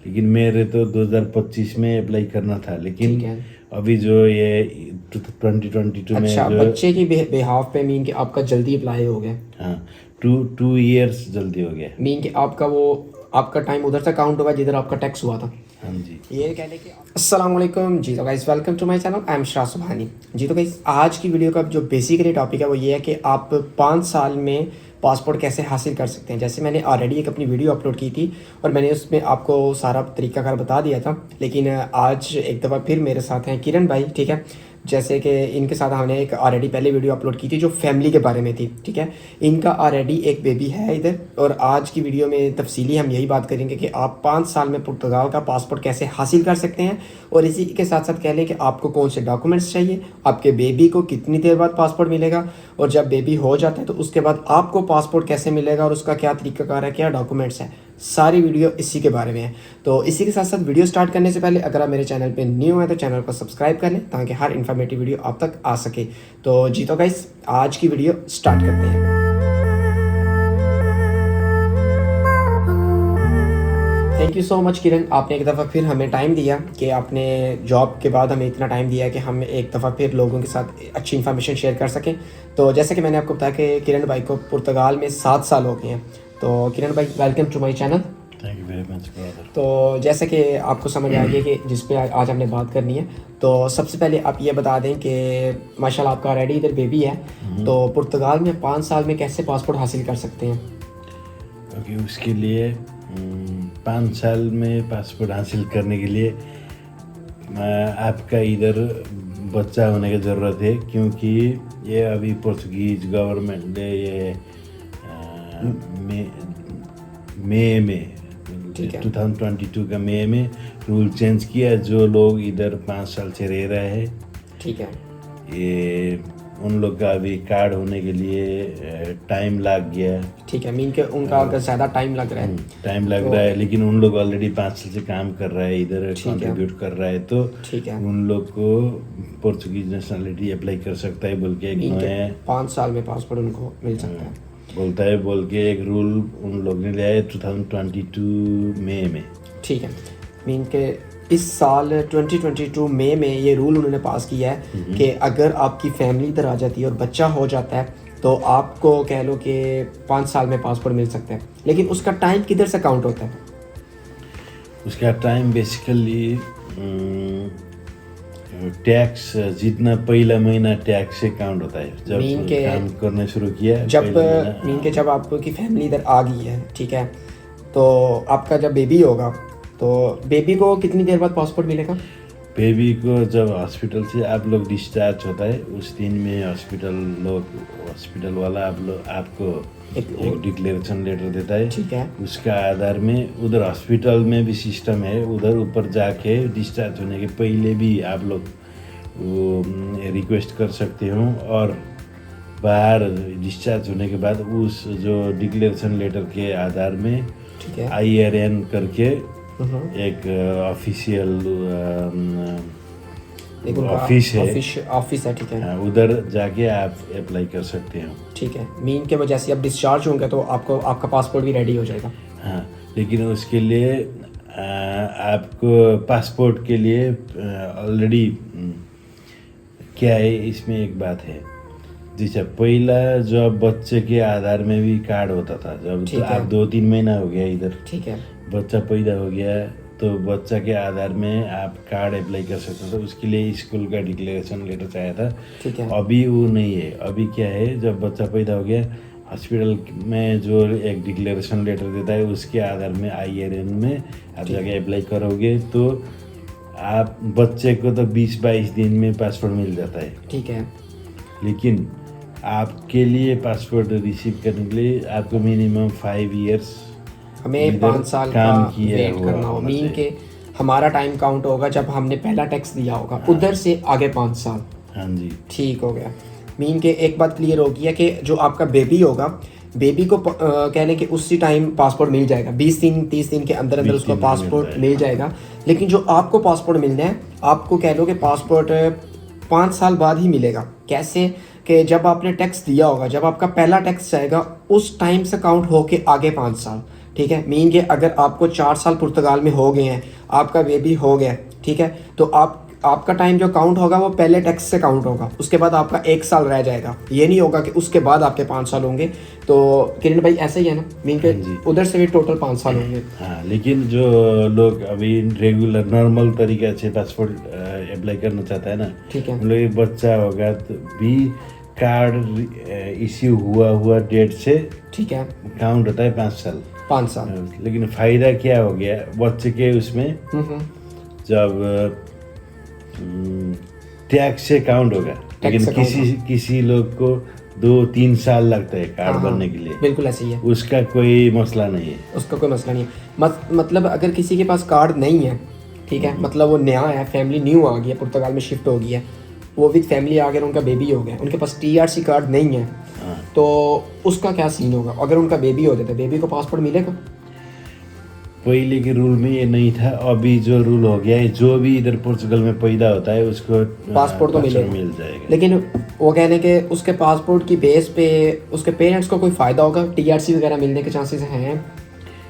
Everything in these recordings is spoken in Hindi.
लेकिन मेरे तो 2025 में अप्लाई करना था, लेकिन ठीक है। अभी जो ये 2022 में अच्छा, जो बच्चे की बिहाफ पे मीन कि आपका जल्दी अप्लाई हो गया। हाँ 2 2 इयर्स जल्दी हो गया। मीन कि आपका वो आपका टाइम उधर से काउंट हुआ जिधर आपका टैक्स हुआ था। हाँ जी। ये कहने के अस्सलाम वालेकुम जी। तो guys welcome to my channel, I am Shah Subhani ji. तो गाइस आज की वीडियो का जो बेसिकली टॉपिक है वो ये है कि आप 5 साल में पासपोर्ट कैसे हासिल कर सकते हैं। जैसे मैंने ऑलरेडी एक अपनी वीडियो अपलोड की थी और मैंने उसमें आपको सारा तरीकाकार बता दिया था, लेकिन आज एक दफ़ा फिर मेरे साथ हैं किरण भाई। ठीक है, जैसे कि इनके साथ हमने एक ऑलरेडी पहले वीडियो अपलोड की थी जो फैमिली के बारे में थी। ठीक है, इनका ऑलरेडी एक बेबी है इधर, और आज की वीडियो में तफसीली हम यही बात करेंगे कि आप 5 साल में पुर्तगाल का पासपोर्ट कैसे हासिल कर सकते हैं, और इसी के साथ साथ कह लें कि आपको कौन से डॉक्यूमेंट्स चाहिए, आपके बेबी को कितनी देर बाद पासपोर्ट मिलेगा, और जब बेबी हो जाता है तो उसके बाद आपको पासपोर्ट कैसे मिलेगा और उसका क्या तरीकाकार है, क्या डॉक्यूमेंट्स है। सारी वीडियो इसी के बारे में है। तो इसी के साथ साथ वीडियो स्टार्ट करने से पहले अगर आप मेरे चैनल पे न्यू हैं तो चैनल को सब्सक्राइब कर लें ताकि हर इन्फॉर्मेटिव वीडियो आप तक आ सके। तो जी तो गाइस आज की वीडियो स्टार्ट करते हैं। थैंक यू सो मच किरण, आपने एक दफ़ा फिर हमें टाइम दिया कि आपने जॉब के बाद हमें इतना टाइम दिया कि हम एक दफ़ा फिर लोगों के साथ अच्छी इन्फॉर्मेशन शेयर कर सकें। तो जैसे कि मैंने आपको बताया कि किरण भाई को पुर्तगाल में 7 साल हो गए हैं। तो किरण भाई welcome to my channel. Thank you very much brother. तो जैसे कि आपको समझ आ गया कि जिस पे आज हमने बात करनी है, तो सबसे पहले आप ये बता दें कि माशाल्लाह आपका ऑलरेडी इधर बेबी है, तो पुर्तगाल में 5 साल में कैसे पासपोर्ट हासिल कर सकते हैं? क्योंकि उसके लिए 5 साल में पासपोर्ट हासिल करने के लिए आपका इधर बच्चा होने की ज़रूरत है, क्योंकि ये अभी पोर्चुगीज गवर्नमेंट ने ये मई में 2022 का मई में रूल चेंज किया। जो लोग इधर 5 साल से रह रहे हैं, ठीक है, ये उन लोग का अभी कार्ड होने के लिए टाइम लग गया। ठीक है, मीन के उनका अगर ज़्यादा टाइम लग रहा है, टाइम लग रहा है, लेकिन उन लोग ऑलरेडी 5 साल से काम कर रहा है इधर, कंट्रीब्यूट कर रहा है, तो ठीक है, उन लोग को पोर्चुगीज नेशनलिटी अप्लाई कर सकता है बोल के एक नया 5 साल में पासपोर्ट उनको मिल सकता है बोल के एक रूल उन लोग ने लिया है 2022 मई में। ठीक है, मीन के इस साल 2022 मई में ये रूल उन्होंने पास किया है कि अगर आपकी फैमिली इधर आ जाती है और बच्चा हो जाता है तो आपको कह लो कि 5 साल में पासपोर्ट मिल सकता है। लेकिन उसका टाइम किधर से काउंट होता है? उसका टाइम बेसिकली टैक्स जितना पहला महीना टैक्स से काउंट होता है जब काम करने शुरू किया। जब आपकी फैमिली इधर आ गई है, ठीक है, तो आपका जब बेबी होगा तो बेबी को कितनी देर बाद पासपोर्ट मिलेगा? बेबी को जब हॉस्पिटल से आप लोग डिस्चार्ज होता है उस दिन में हॉस्पिटल वाला आपको एक डिक्लेरेशन लेटर देता है। ठीक है, उसका आधार में उधर हॉस्पिटल में भी सिस्टम है, उधर ऊपर जाके डिस्चार्ज होने के पहले भी आप लोग वो रिक्वेस्ट कर सकते हो, और बाहर डिस्चार्ज होने के बाद उस जो डिक्लेरेशन लेटर के आधार में IRN करके एक ऑफिशियल ऑफिस है, ठीक है, उधर जाके आप अप्लाई कर सकते हो। ठीक है, मीन के वजह से अब डिस्चार्ज होंगे तो आपका पासपोर्ट भी रेडी हो जाएगा। हाँ, लेकिन उसके लिए आपको पासपोर्ट के लिए ऑलरेडी क्या है, इसमें एक बात है, जैसे पहला जब बच्चे के आधार में भी कार्ड होता था, जब तो आप 2-3 महीना हो गया इधर, ठीक है, बच्चा पैदा हो गया तो बच्चा के आधार में आप कार्ड अप्लाई कर सकते हो। तो उसके लिए स्कूल का डिक्लेरेशन लेटर चाहिए था, ठीक है, अभी वो नहीं है। अभी क्या है, जब बच्चा पैदा हो गया हॉस्पिटल में जो एक डिक्लेरेशन लेटर देता है उसके आधार में IRN में आप जाके अप्लाई करोगे तो आप बच्चे को तो 20-22 दिन में पासपोर्ट मिल जाता है, ठीक है। लेकिन आपके लिए पासपोर्ट रिसीव करने के लिए आपको मिनिमम 5 इयर्स हमें 5 साल काम वेट करना हो। मीन के हमारा टाइम काउंट होगा जब हमने पहला टैक्स दिया होगा, उधर से आगे 5 साल। हाँ जी, ठीक हो गया। मीन के एक बात क्लियर हो गई है कि जो आपका बेबी होगा, बेबी को कह लें कि उसी टाइम पासपोर्ट मिल जाएगा, 20 दिन 30 दिन के अंदर उसको पासपोर्ट मिल जाएगा। लेकिन जो आपको पासपोर्ट मिलना है, आपको कह लो कि पासपोर्ट 5 साल बाद ही मिलेगा। कैसे कि जब आपने टैक्स दिया होगा, जब आपका पहला टैक्स जाएगा उस टाइम से काउंट हो के आगे 5 साल। ठीक है। मीन के अगर आपको 4 साल पुर्तगाल में हो गए हैं, आपका बेबी हो गया, ठीक है, तो आपका टाइम जो काउंट होगा वो पहले टैक्स से काउंट होगा, उसके बाद आपका 1 साल रह जाएगा। ये नहीं होगा कि उसके बाद आपके 5 साल होंगे। तो किरण भाई ऐसा ही है ना, मीन के उधर से भी टोटल 5 साल होंगे। हाँ, लेकिन जो लोग अभी रेगुलर नॉर्मल तरीके से पासपोर्ट अप्लाई करना चाहता है ना, ठीक है, उन लोग एक बच्चा होगा तो भी कार्ड इश्यू हुआ डेट से ठीक है, काउंट होता है 5 साल। 5 साल। लेकिन फायदा क्या हो गया बच्चे के उसमें, जब टैक्स से काउंट होगा, लेकिन किसी लोग को 2-3 साल लगता है कार्ड बनने के लिए। बिल्कुल ऐसे ही है, उसका कोई मसला नहीं है, उसका कोई मसला नहीं है। मतलब अगर किसी के पास कार्ड नहीं है, ठीक है, मतलब वो नया है, फैमिली न्यू आ गई है, पुर्तगाल में शिफ्ट हो गई है, वो विद फैमिली आ गए, उनका बेबी हो गया, उनके पास TRC कार्ड नहीं है, तो उसका क्या सीन होगा? अगर उनका बेबी हो जाता है, बेबी को पासपोर्ट मिलेगा? पहले के रूल में ये नहीं था, अभी जो रूल हो गया है, जो भी इधर पुर्तगाल में पैदा होता है उसको पासपोर्ट तो मिल जाएगा। लेकिन वो कहने के उसके पासपोर्ट की बेस पे उसके पेरेंट्स को कोई फ़ायदा होगा? TRC वगैरह मिलने के चांसेस हैं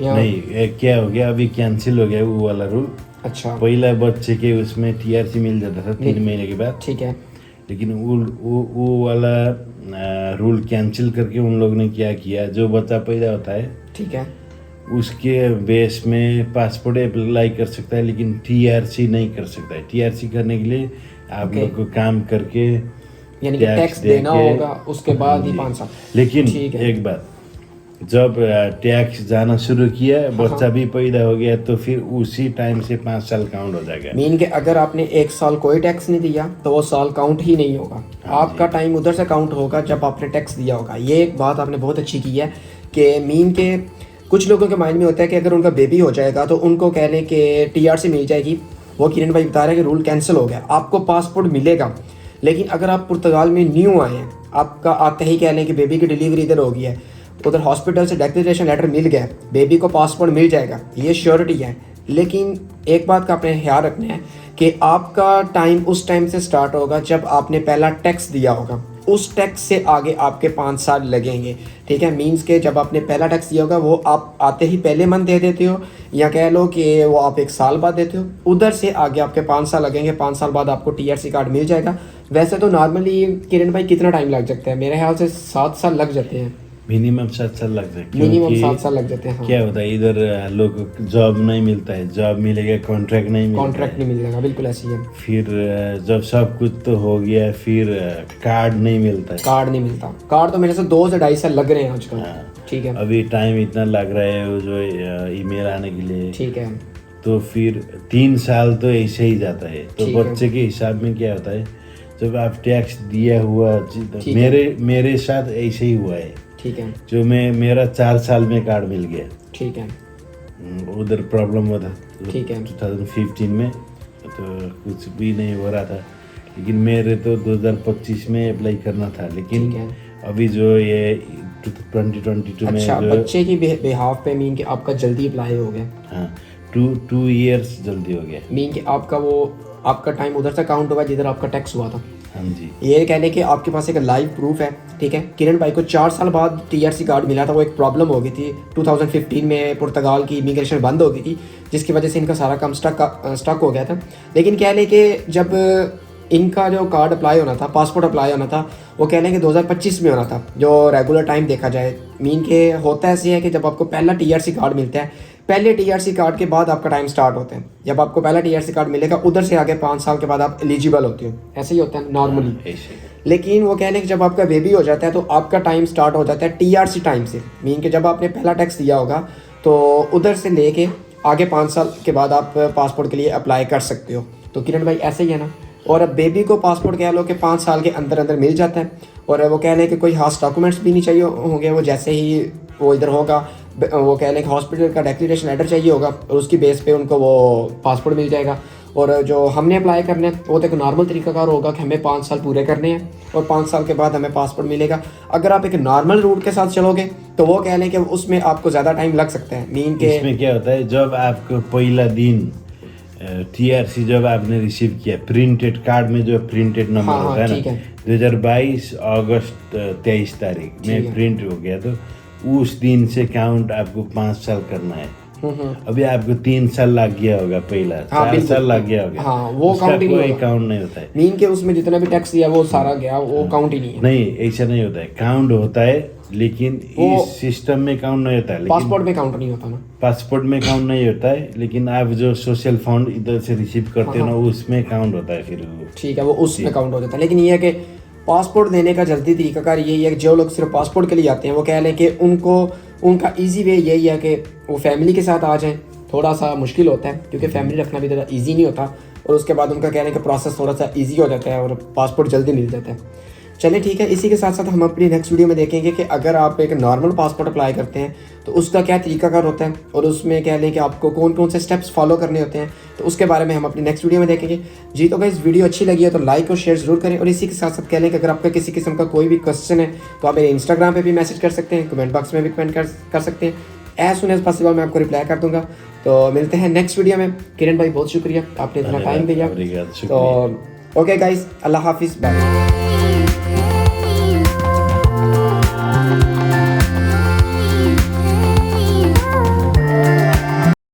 या नहीं? क्या हो गया, अभी कैंसिल हो गया वो वाला रूल। अच्छा, पहला बच्चे के उसमें TRC मिल जाता था 3 महीने के बाद, ठीक है, लेकिन वो वाला रूल कैंसिल करके उन लोग ने क्या किया, जो बच्चा पैदा होता है, ठीक है, उसके बेस में पासपोर्ट अप्लाई कर सकता है, लेकिन TRC नहीं कर सकता है। TRC करने के लिए आप लोग को काम करके यानी कि टैक्स देना होगा, उसके बाद ही 5 साल। लेकिन एक बात, जब टैक्स जाना शुरू किया, बच्चा भी पैदा हो गया, तो फिर उसी टाइम से 5 साल काउंट हो जाएगा। मीन के अगर आपने 1 साल कोई टैक्स नहीं दिया तो वो साल काउंट ही नहीं होगा, आपका टाइम उधर से काउंट होगा जब आपने टैक्स दिया होगा। ये एक बात आपने बहुत अच्छी की है कि मीन के कुछ लोगों के माइंड में होता है कि अगर उनका बेबी हो जाएगा तो उनको कहने के TRC मिल जाएगी। वो किरण भाई बता रहे हैं कि रूल कैंसिल हो गया, आपको पासपोर्ट मिलेगा। लेकिन अगर आप पुर्तगाल में न्यू आए हैं, आपका आते ही कह लें कि बेबी की डिलीवरी इधर हो गई है, उधर हॉस्पिटल से डिक्लेरेशन लेटर मिल गया, बेबी को पासपोर्ट मिल जाएगा, ये श्योरिटी है। लेकिन एक बात का आपने ख्याल रखना है कि आपका टाइम उस टाइम से स्टार्ट होगा जब आपने पहला टैक्स दिया होगा, उस टैक्स से आगे आपके 5 साल लगेंगे, ठीक है। मींस के जब आपने पहला टैक्स दिया होगा वो आप आते ही पहले मंथ दे देते हो, या कह लो कि वो आप 1 साल बाद देते हो, उधर से आगे आपके 5 साल लगेंगे। 5 साल बाद आपको TRC कार्ड मिल जाएगा। वैसे तो नॉर्मली किरण भाई कितना टाइम लग सकता है? मेरे ख्याल से 7 साल लग जाते हैं, मिनिमम 7 साल लगते हैं। मिनिमम 7 साल लग जाते हैं। हाँ। क्या होता है इधर लोग को जॉब नहीं मिलता है, जॉब मिलेगा कॉन्ट्रैक्ट नहीं मिलेगा, कॉन्ट्रैक्ट नहीं मिलेगा, बिल्कुल ऐसी है। फिर जब सब कुछ तो हो गया, फिर कार्ड नहीं मिलता है, कार्ड नहीं मिलता। कार्ड तो मेरे से 2 से 2.5 साल लग रहे हैं आजकल। हाँ। ठीक है, अभी टाइम इतना लग रहा है वो जो ईमेल आने के लिए, ठीक है, तो फिर 3 साल तो ऐसे ही जाता है। तो बच्चे के हिसाब में क्या होता है, जब आप टैक्स दिया हुआ, मेरे साथ ऐसे ही हुआ है, ठीक है, जो मेरा 4 साल में कार्ड मिल गया, ठीक है, उधर प्रॉब्लम हुआ था, ठीक है, 2015 में, तो कुछ भी नहीं हो रहा था, लेकिन मेरे तो 2025 में अप्लाई करना था, लेकिन अभी जो ये 2022 में अच्छा, बच्चे की बिहाफ पे मीन कि आपका जल्दी अप्लाई हो गया। हाँ, 2 इयर्स जल्दी हो गया, मीन कि आपका टाइम उधर से काउंट होगा जिधर आपका टैक्स हुआ था। हाँ जी। ये कहने कि आपके पास एक लाइव प्रूफ है, ठीक है। किरण भाई को 4 साल बाद TRC कार्ड मिला था, वो एक प्रॉब्लम हो गई थी 2015 में, पुर्तगाल की इमिग्रेशन बंद हो गई थी, जिसकी वजह से इनका सारा काम स्टक हो गया था। लेकिन कह लें कि जब इनका जो कार्ड अप्लाई होना था, पासपोर्ट अप्लाई होना था, वो कह लें कि 2025 में होना था, जो रेगुलर टाइम देखा जाए। मीन के होता ऐसे है कि जब आपको पहला TRC कार्ड मिलता है, पहले TRC कार्ड के बाद आपका टाइम स्टार्ट होता है। जब आपको पहला TRC कार्ड मिलेगा, उधर से आगे 5 साल के बाद आप एलिजिबल होते हो, ऐसे ही होता है नॉर्मली। लेकिन वो कहने कि जब आपका बेबी हो जाता है तो आपका टाइम स्टार्ट हो जाता है TRC टाइम से। मीन के जब आपने पहला टैक्स दिया होगा तो उधर से लेके आगे 5 साल के बाद आप पासपोर्ट के लिए अप्लाई कर सकते हो। तो किरण भाई ऐसे ही है ना। और अब बेबी को पासपोर्ट कह लो कि 5 साल के अंदर अंदर मिल जाता है, और वो कह लें कि कोई खास डॉक्यूमेंट्स भी नहीं चाहिए होंगे, वो जैसे ही वो इधर होगा, वो कह लें कि हॉस्पिटल का डिक्लेरेशन लेटर चाहिए होगा, और उसकी बेस पे उनको वो पासपोर्ट मिल जाएगा। और जो हमने अप्लाई करना है वो तो एक नॉर्मल तरीकाकार होगा कि हमें 5 साल पूरे करने हैं, और 5 साल के बाद हमें पासपोर्ट मिलेगा। अगर आप एक नॉर्मल रूट के साथ चलोगे तो वो कह लें कि उसमें आपको ज़्यादा टाइम लग सकता है। मीन के इसमें क्या होता है, जब आपको पहला दिन TRC जब आपने रिसीव किया, प्रिंटेड कार्ड में जो प्रिंटेड नंबर होता है ना, 2022 अगस्त 23 तारीख में प्रिंट हो गया, तो उस दिन से काउंट आपको 5 साल करना है। अभी आपको 3 साल लग गया होगा पहला, 4 साल लग गया होगा, हाँ, वो उसका काउंट ही नहीं कोई होगा। काउंट नहीं होता है। मीन के उसमें जितना भी टैक्स दिया वो सारा गया, वो काउंट ही नहीं है। नहीं, ऐसा नहीं होता है, काउंट होता है लेकिन इस सिस्टम में काउंट नहीं होता है। लेकिन पासपोर्ट में काउंट नहीं होता ना। पासपोर्ट में काउंट नहीं होता है, लेकिन आप जो सोशल फंड इधर से रिसीव करते हो ना, उसमें काउंट होता है फिर वो। ठीक है, वो उसमें काउंट हो जाता है। लेकिन ये है कि पासपोर्ट देने का जल्दी तरीकाकार यही है कि जो लोग सिर्फ पासपोर्ट के लिए आते हैं वो कह लें कि उनका ईजी वे यही है कि वो फैमिली के साथ आ जाएं। थोड़ा सा मुश्किल होता है क्योंकि फैमिली रखना भी ज़्यादा ईजी नहीं होता, और उसके बाद उनका कहने का प्रोसेस थोड़ा सा ईजी हो जाता है और पासपोर्ट जल्दी मिल जाता है। चलिए ठीक है, इसी के साथ साथ हम अपनी नेक्स्ट वीडियो में देखेंगे कि अगर आप एक नॉर्मल पासपोर्ट अप्लाई करते हैं तो उसका क्या तरीकाकार होता है, और उसमें कह लें कि आपको कौन कौन से स्टेप्स फॉलो करने होते हैं, तो उसके बारे में हम अपनी नेक्स्ट वीडियो में देखेंगे। जी तो गाइस, वीडियो अच्छी लगी है तो लाइक और शेयर जरूर करें, और इसी के साथ साथ कह लें कि अगर आपका किसी किस्म का कोई भी क्वेश्चन है तो आप मेरे इंस्टाग्राम पर भी मैसेज कर सकते हैं, कमेंट बॉक्स में भी कमेंट कर सकते हैं। एज सुन एज पॉसिबल मैं आपको रिप्लाई कर दूंगा। तो मिलते हैं नेक्स्ट वीडियो में। किरण भाई बहुत शुक्रिया, आपने इतना टाइम दिया। तो ओके गाइस, अल्लाह हाफिज़, बाय।